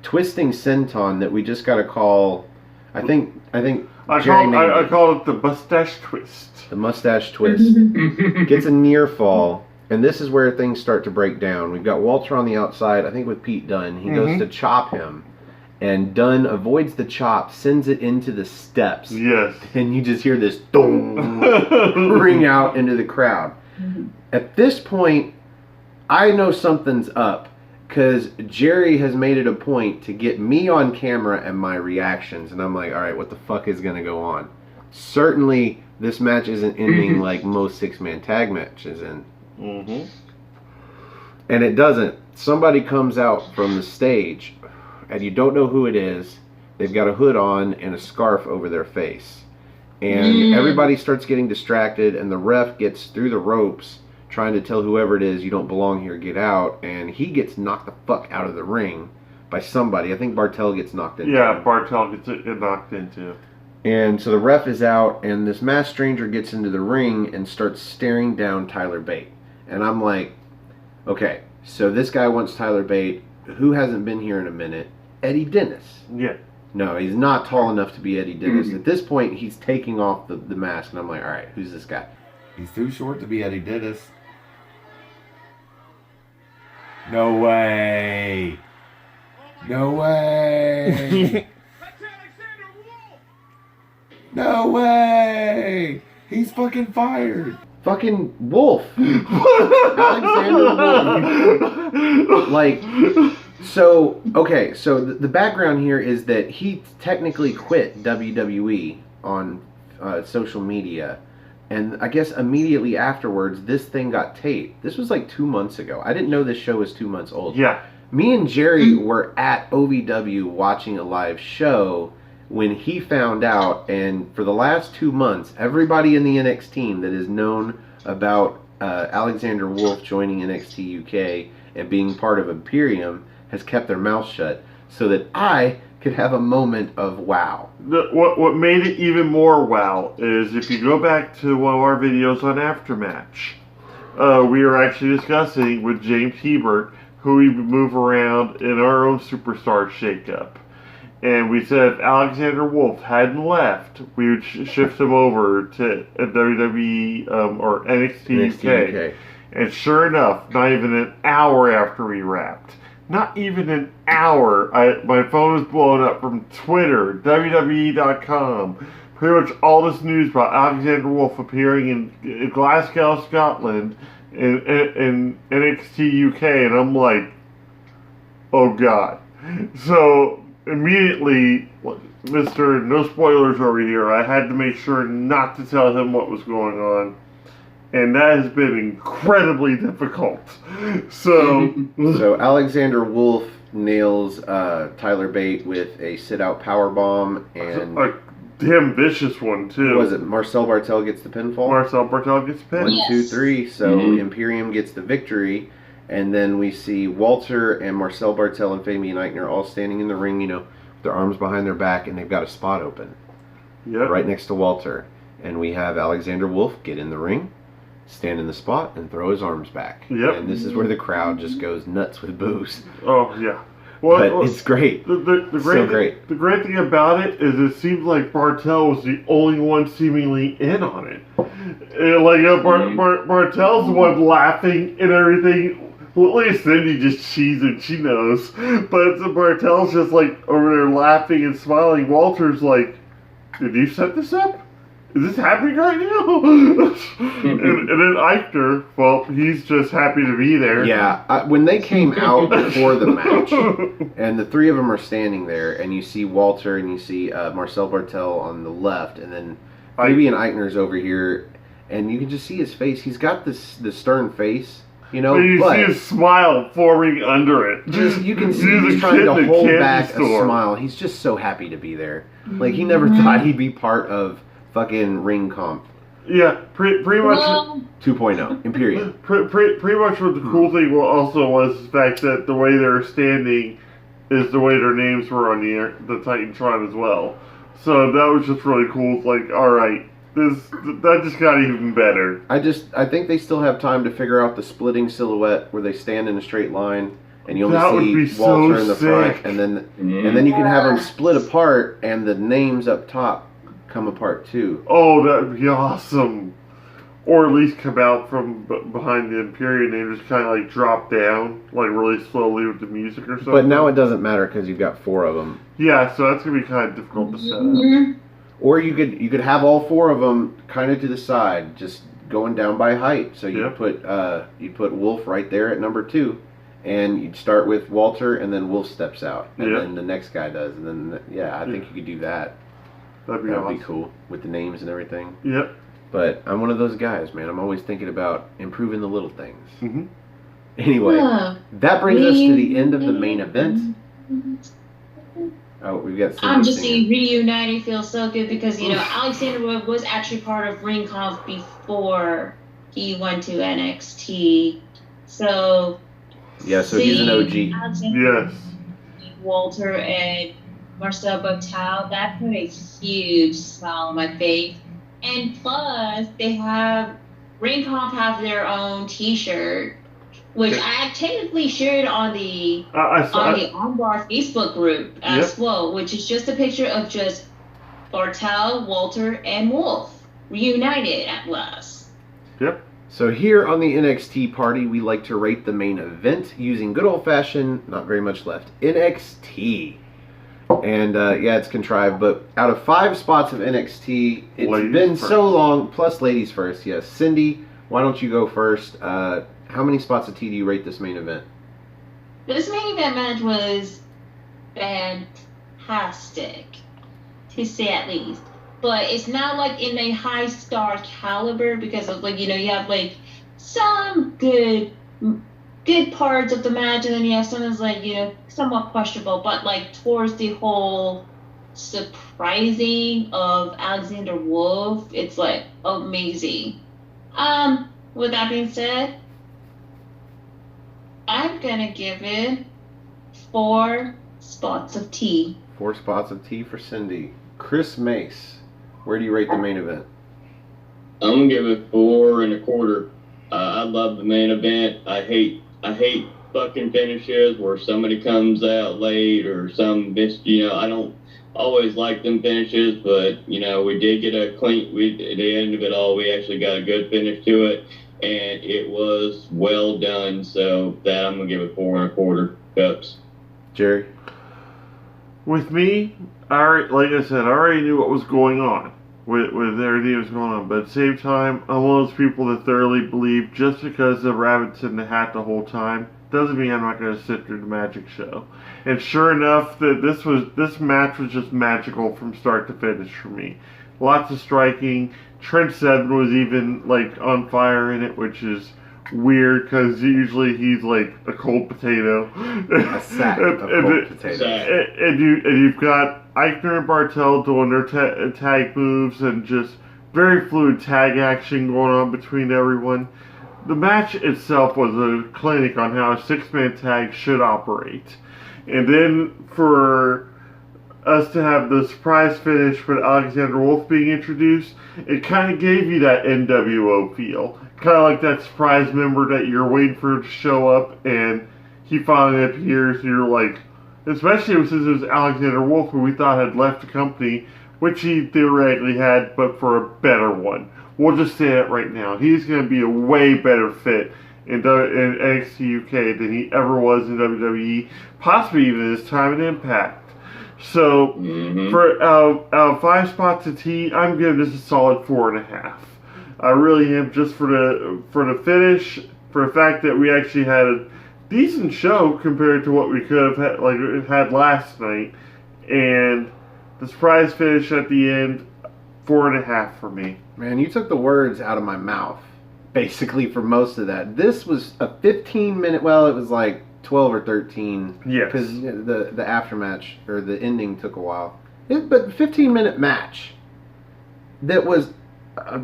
twisting senton that we just got to call, I call it the mustache twist. The mustache twist. Gets a near fall. And this is where things start to break down. We've got Walter on the outside, I think with Pete Dunne. He goes to chop him. And Dunne avoids the chop, sends it into the steps. Yes. And you just hear this dong ring out into the crowd. At this point, I know something's up. Because Jerry has made it a point to get me on camera and my reactions. And I'm like, alright, what the fuck is going to go on? Certainly, this match isn't ending like most 6-man tag matches end. And it doesn't. Somebody comes out from the stage, and you don't know who it is. They've got a hood on and a scarf over their face. And everybody starts getting distracted, and the ref gets through the ropes trying to tell whoever it is, you don't belong here, get out. And he gets knocked the fuck out of the ring by somebody. I think Bartel gets knocked into. Yeah, Bartel gets knocked into. And so the ref is out, and this masked stranger gets into the ring and starts staring down Tyler Bate. And I'm like, okay, so this guy wants Tyler Bate. Who hasn't been here in a minute? Eddie Dennis. Yeah. No, he's not tall enough to be Eddie Dennis. At this point, he's taking off the mask, and I'm like, all right, who's this guy? He's too short to be Eddie Dennis. No way. No way. No way. He's fucking fired. Fucking Wolf. Alexander Wolf. Like, so, okay, so the background here is that he technically quit WWE on social media. And I guess immediately afterwards, this thing got taped. This was like 2 months ago. I didn't know this show was 2 months old. Yeah. Me and Jerry were at OVW watching a live show when he found out, and for the last 2 months, everybody in the NXT team that has known about Alexander Wolf joining NXT UK and being part of Imperium has kept their mouth shut so that I could have a moment of wow. What made it even more wow is if you go back to one of our videos on Aftermatch, we were actually discussing with James Hebert who we would move around in our own superstar shakeup. And we said if Alexander Wolf hadn't left, we would shift him over to WWE or NXT UK. And sure enough, not even an hour after we wrapped, not even an hour, my phone was blowing up from Twitter, WWE.com, pretty much all this news about Alexander Wolf appearing in Glasgow, Scotland, in NXT UK, and I'm like, oh God. So immediately, Mr. No Spoilers over here, I had to make sure not to tell him what was going on. And that has been incredibly difficult. So Alexander Wolf nails Tyler Bate with a sit-out powerbomb, and a damn vicious one too. What was it? Marcel Bartel gets the pinfall. Marcel Bartel gets pinned. 1, 2, 3. So Imperium gets the victory, and then we see Walter and Marcel Bartel and Fabian Eichner all standing in the ring, with their arms behind their back, and they've got a spot open. Yep. Right next to Walter, and we have Alexander Wolf get in the ring, stand in the spot, and throw his arms back. Yep. And this is where the crowd just goes nuts with boos. Oh, yeah. Well, it's great. The great thing about it is it seems like Bartel was the only one seemingly in on it. Bartel's the one laughing and everything. Well, at least Cindy just cheesing, she knows. But Bartel's just like over there laughing and smiling. Walter's like, did you set this up? Is this happening right now? and then Eichner, well, he's just happy to be there. Yeah, when they came out before the match, and the three of them are standing there, and you see Walter and you see Marcel Bartel on the left, and then Fabian Eichner's over here, and you can just see his face. He's got the stern face, But you see his smile forming under it. You can see he's trying to hold back a smile. He's just so happy to be there. Like, he never thought he'd be part of fucking ring comp. Yeah, pretty much 2.0 Imperium. Pretty much what the cool thing also was the fact that the way they're standing is the way their names were on the Titantron as well. So that was just really cool. It's like, all right, that just got even better. I think they still have time to figure out the splitting silhouette where they stand in a straight line and you only see Walter in the front, and then you can have them split apart and the names up top come apart too. Oh, that'd be awesome. Or at least come out from behind the Imperium and just kind of like drop down, like really slowly with the music or something. But now it doesn't matter because you've got 4 of them. Yeah, so that's gonna be kind of difficult to set up. Or you could have all 4 of them kind of to the side, just going down by height. So you put Wolf right there at number 2, and you'd start with Walter, and then Wolf steps out, and then the next guy does, and then I think you could do that. That'd be cool with the names and everything. Yep. But I'm one of those guys, man. I'm always thinking about improving the little things. Mm-hmm. Anyway, that brings us to the end of the main event. Oh, we've got Cindy I'm just singing. saying, reuniting feels so good because, Alexander Wolf was actually part of Ring Conf before he went to NXT. So, yeah, so he's an OG. Alexander, Walter, and Marcel Bartel, that put a huge smile on my face. And plus, they have Ring Conf have their own T-shirt, which I technically shared on the Armbar Facebook group as well, which is just a picture of just Bartel, Walter, and Wolf reunited at last. Yep. So here on the NXT party, we like to rate the main event using good old-fashioned, not very much left, NXT. And it's contrived, but out of 5 spots of NXT, it's been so long, plus ladies first, yes. Cindy, why don't you go first? How many spots of tea do you rate this main event? This main event match was fantastic, to say at least. But it's not like in a high star caliber because of like, you know, you have like some good parts of the match, and then you have some that's like, you know, somewhat questionable. But like towards the whole surprising of Alexander Wolf, it's like amazing. With that being said, I'm gonna give it 4 spots of tea. 4 spots of tea for Cindy. Chris Mace, where do you rate the main event? I'm gonna give it 4 1/4. I love the main event. I hate fucking finishes where somebody comes out late or some bitch. You know, I don't always like them finishes, but you know, we did get a clean. At the end of it all, we actually got a good finish to it, and it was well done. So that I'm gonna give it 4 1/4 cups. Jerry? With me, like I said, I already knew what was going on with everything that was going on. But at the same time, I'm one of those people that thoroughly believe just because the rabbit's in the hat the whole time doesn't mean I'm not going to sit through the magic show. And sure enough, this match was just magical from start to finish for me. Lots of striking. Trent Seven was even like on fire in it, which is weird because usually he's like a cold potato. A sack of cold potatoes. And you've got Eichner and Bartel doing their tag moves and just very fluid tag action going on between everyone. The match itself was a clinic on how a 6-man tag should operate. And then for us to have the surprise finish with Alexander Wolf being introduced, it kind of gave you that NWO feel. Kind of like that surprise member that you're waiting for to show up, and he finally appears, and you're like, especially since it was Alexander Wolf, who we thought had left the company, which he theoretically had, but for a better one. We'll just say that right now. He's going to be a way better fit in NXT UK than he ever was in WWE, possibly even his time in Impact. So, for out of 5 spots of tea, I'm giving this a solid 4.5. I really am, just for the finish, for the fact that we actually had a decent show compared to what we could have had last night, and the surprise finish at the end, 4.5 for me. Man, you took the words out of my mouth, basically, for most of that. This was a 15-minute, well, it was like 12 or 13. Yes. Because the aftermatch, or the ending took a while. But 15-minute match that was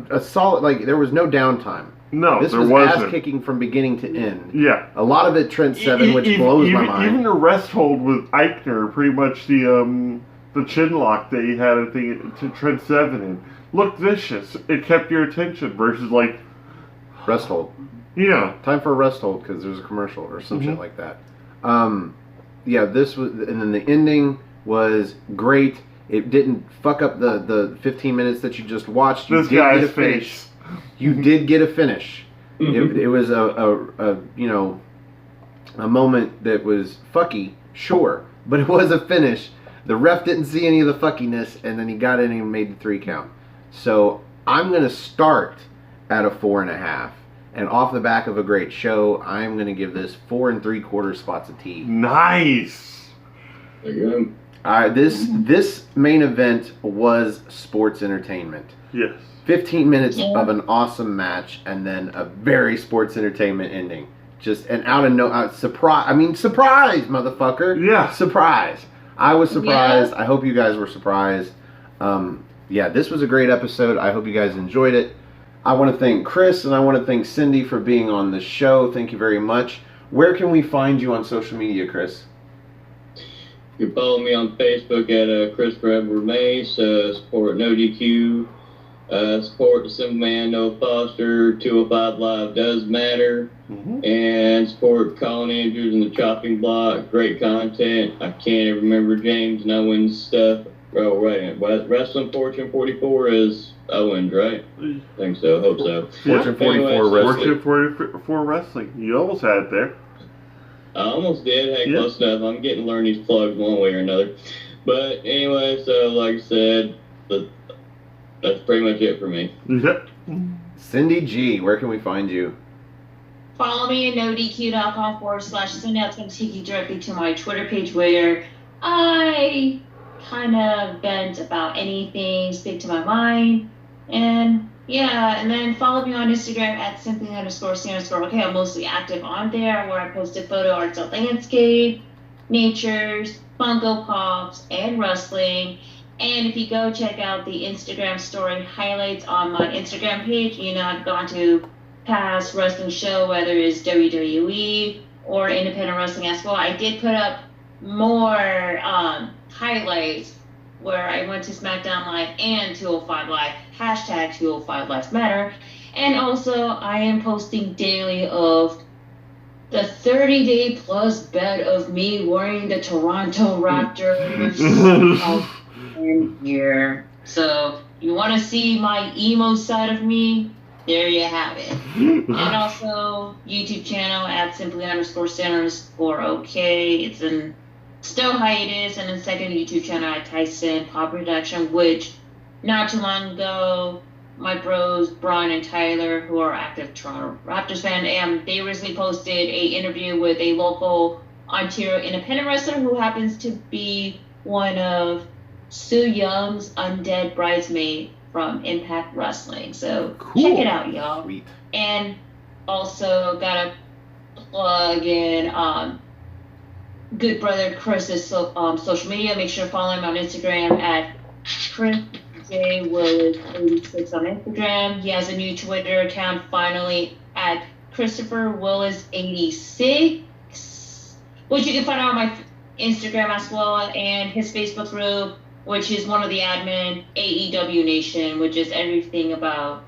a solid, like, there was no downtime. No, this there was wasn't. ass-kicking from beginning to end. Yeah. A lot of it Trent Seven, which blows my mind. Even the rest hold with Eichner, pretty much the chin lock that he had, I think, to Trent Seven in, looked vicious. It kept your attention versus, like... Rest hold. Yeah. Time for a rest hold, because there's a commercial or some shit like that. Yeah, this was... And then the ending was great. It didn't fuck up the 15 minutes that you just watched. You This did get a guy's finish. face. You did get a finish. It was a you know, a moment that was fucky, sure, but it was a finish. The ref didn't see any of the fuckiness, and then he got in and made the 3 count. So I'm gonna start at a 4.5, and off the back of a great show, I'm gonna give this 4 3/4 spots of tea. Nice. There you go. This main event was sports entertainment. Yes. 15 minutes of an awesome match, and then a very sports entertainment ending. Just an surprise. I mean, surprise, motherfucker. Yeah. Surprise. I was surprised. I hope you guys were surprised. Yeah, this was a great episode. I hope you guys enjoyed it. I want to thank Chris, and I want to thank Cindy for being on the show. Thank you very much. Where can we find you on social media, Chris? You can follow me on Facebook at Christopher Edward Mace, support No DQ, support the Simple Man, No Foster, 205 Live Does Matter, and support Colin Andrews and the Chopping Block. Great content. I can't even remember James and Owen's stuff. Oh, right. Wrestling Fortune 44 is Owens, right? I think so. Hope so. Fortune 44 Wrestling. Fortune 44 Wrestling. You almost had it there. I almost did. Hey, close enough. I'm getting to learn these plugs one way or another. But anyway, so like I said, That's pretty much it for me. Yep. Cindy G, where can we find you? Follow me at nodq.com/Cindy. That's going to take you directly to my Twitter page where I kind of vent about anything, speak to my mind, and yeah, and then follow me on Instagram at simply_C_. I'm mostly active on there where I posted photo arts of landscape, natures, Funko Pops, and wrestling. And if you go check out the Instagram story highlights on my Instagram page, I've gone to past wrestling show, whether it's WWE or independent wrestling as well. I did put up more highlights where I went to SmackDown Live and 205 Live, hashtag 205 Lives Matter. And also I am posting daily of the 30-day plus bet of me wearing the Toronto Raptors in here. So you want to see my emo side of me? There you have it. And also YouTube channel at simply_Stan_OK. It's in still hiatus, and then second YouTube channel at Tyson Pop Production, which not too long ago, my bros Brian and Tyler, who are active Toronto Raptors fan, they recently posted a interview with a local Ontario independent wrestler who happens to be one of Sue Young's undead bridesmaid from Impact Wrestling. So Cool. Check it out, y'all. Sweet. And also gotta plug in good brother Chris's social media. Make sure to follow him on Instagram at Chris J Willis 86 on Instagram. He has a new Twitter account finally at Christopher Willis 86, which you can find on my Instagram as well, and his Facebook group, which is one of the admin, AEW Nation, which is everything about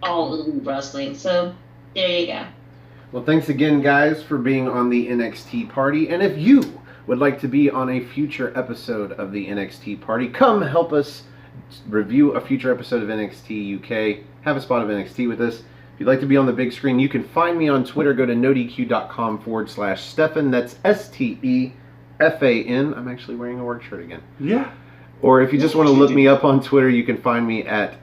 all elite wrestling. So there you go. Well, thanks again, guys, for being on the NXT party. And if you would like to be on a future episode of the NXT party, come help us review a future episode of NXT UK. Have a spot of NXT with us. If you'd like to be on the big screen, you can find me on Twitter. Go to nodq.com/Stefan. That's STEFAN. I'm actually wearing a work shirt again. Yeah. Or if you just want to look me up on Twitter, you can find me at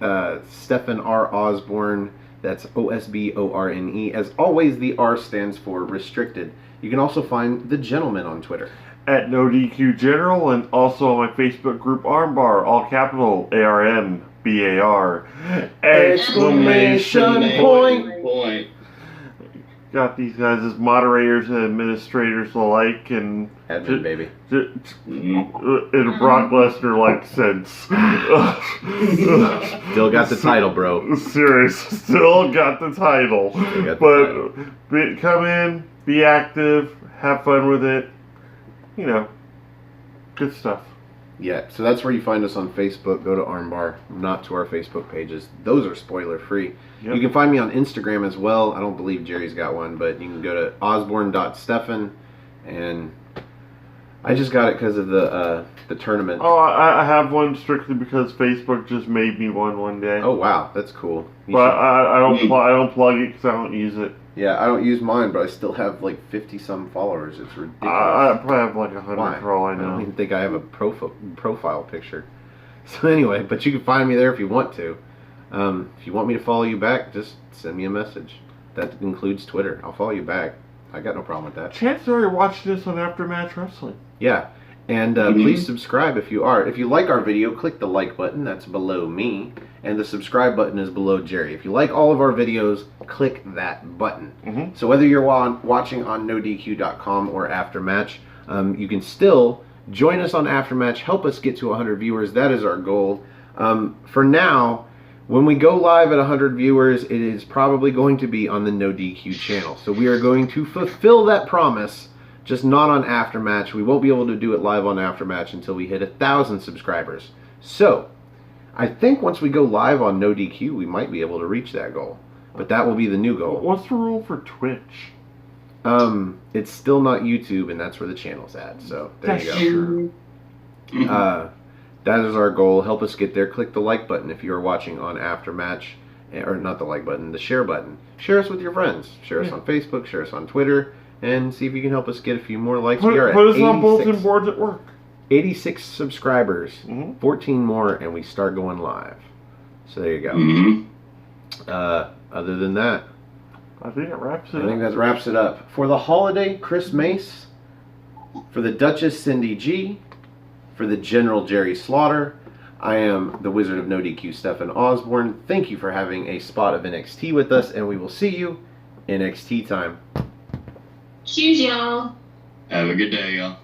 Stefan R. Osborne. That's OSBORNE. As always, the R stands for restricted. You can also find the gentleman on Twitter At NoDQ General, and also on my Facebook group Armbar, all capital ARMBAR. Exclamation point. Got these guys as moderators and administrators alike, and Admin, baby. in a Brock Lesnar-like sense. Still got the title, bro. Serious, still got the title. Got the But come in, be active, have fun with it. Good stuff. Yeah, so that's where you find us on Facebook. Go to Armbar, not to our Facebook pages. Those are spoiler free. Yep. You can find me on Instagram as well. I don't believe Jerry's got one, but you can go to osborne.stefan, and I just got it because of the tournament. Oh, I have one strictly because Facebook just made me one day. Oh wow, that's cool. You But should- I don't plug it because I don't use it. yeah, I don't use mine, but I still have like 50 some followers. It's ridiculous. I probably have like 100 Why? for all I I don't know. even think I have a profile picture. So anyway, but you can find me there if you want to. If you want me to follow you back, just send me a message. That includes Twitter. I'll follow you back. I got no problem with that. Chances are you're watching this on Aftermatch Wrestling. Yeah. And please subscribe if you are. If you like our video, click the like button. That's below me. And the subscribe button is below Jerry. If you like all of our videos, click that button. Mhm. So whether you're watching on nodq.com or Aftermatch, you can still join us on Aftermatch. Help us get to 100 viewers. That is our goal. For now, when we go live at 100 viewers, it is probably going to be on the NoDQ channel. So we are going to fulfill that promise, just not on Aftermatch. We won't be able to do it live on Aftermatch until we hit 1,000 subscribers. So I think once we go live on NoDQ, we might be able to reach that goal. But that will be the new goal. What's the rule for Twitch? It's still not YouTube, and that's where the channel's at. So there That's you go. That is our goal. Help us get there. Click the like button if you are watching on Aftermatch. Or not the like button, the share button. Share us with your friends. Share us on Facebook, share us on Twitter, and see if you can help us get a few more likes. Put We are at us on 86 bulletin boards at work. 86 subscribers, Mhm. 14 more, and we start going live. So there you go. Mm-hmm. Other than that, I think it wraps it I up. think that wraps it up. For the holiday, Chris Mace. For the Duchess, Cindy G. For the General, Jerry Slaughter. I am the Wizard of No DQ, Stefan Osborne. Thank you for having a spot of NXT with us, and we will see you NXT time. Cheers, y'all. Have a good day, y'all.